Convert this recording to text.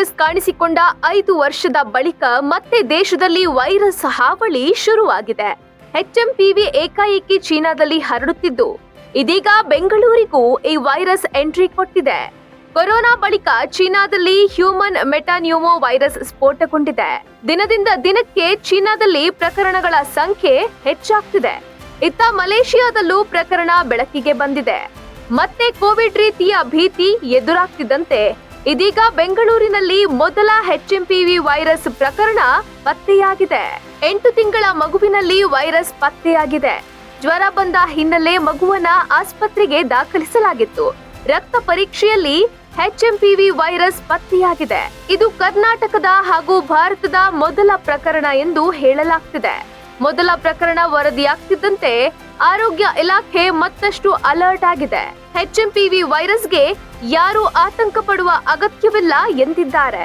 Virus ಕಾಣಿಸಿಕೊಂಡ 5 ವರ್ಷದ ಬಳಿಕ ಮತ್ತೆ ದೇಶದಲ್ಲಿ ವೈರಸ್ ಹಾವಳಿ ಶುರುವಾಗಿದೆ. HMPV ಏಕಾಏಕಿ ಚೀನಾದಲ್ಲಿ ಹರಡುತ್ತಿದ್ದು, ಇದೀಗ ಬೆಂಗಳೂರಿಗೂ ಈ ವೈರಸ್ ಎಂಟ್ರಿ ಕೊಟ್ಟಿದೆ. ಕೊರೋನಾ ಬಳಿಕ ಚೀನಾದಲ್ಲಿ ಹ್ಯೂಮನ್ ಮೆಟಾನ್ಯೂಮೋ ವೈರಸ್ ಸ್ಫೋಟಗೊಂಡಿದೆ. ದಿನದಿಂದ ದಿನಕ್ಕೆ ಚೀನಾದಲ್ಲಿ ಪ್ರಕರಣಗಳ ಸಂಖ್ಯೆ ಹೆಚ್ಚಾಗ್ತಿದೆ. ಇತ್ತ ಮಲೇಷಿಯಾದಲ್ಲೂ ಪ್ರಕರಣ ಬೆಳಕಿಗೆ ಬಂದಿದೆ. ಮತ್ತೆ ಕೋವಿಡ್ ರೀತಿಯ ಭೀತಿ ಎದುರಾಗ್ತಿದ್ದಂತೆ ಇದೀಗ ಬೆಂಗಳೂರಿನಲ್ಲಿ ಮೊದಲ HMPV ವೈರಸ್ ಪ್ರಕರಣ ಪತ್ತೆಯಾಗಿದೆ. 8 ತಿಂಗಳ ಮಗುವಿನಲ್ಲಿ ವೈರಸ್ ಪತ್ತೆಯಾಗಿದೆ. ಜ್ವರ ಬಂದ ಹಿನ್ನೆಲೆ ಮಗುವನ್ನ ಆಸ್ಪತ್ರೆಗೆ ದಾಖಲಿಸಲಾಗಿತ್ತು. ರಕ್ತ ಪರೀಕ್ಷೆಯಲ್ಲಿ HMPV ವೈರಸ್ ಪತ್ತೆಯಾಗಿದೆ. ಇದು ಕರ್ನಾಟಕದ ಹಾಗೂ ಭಾರತದ ಮೊದಲ ಪ್ರಕರಣ ಎಂದು ಹೇಳಲಾಗ್ತಿದೆ. ಮೊದಲ ಪ್ರಕರಣ ವರದಿಯಾಗ್ತಿದ್ದಂತೆ ಆರೋಗ್ಯ ಇಲಾಖೆ ಮತ್ತಷ್ಟು ಅಲರ್ಟ್ ಆಗಿದೆ. HMPV ವೈರಸ್ಗೆ ಯಾರೂ ಆತಂಕ ಪಡುವ ಅಗತ್ಯವಿಲ್ಲ ಎಂದಿದ್ದಾರೆ.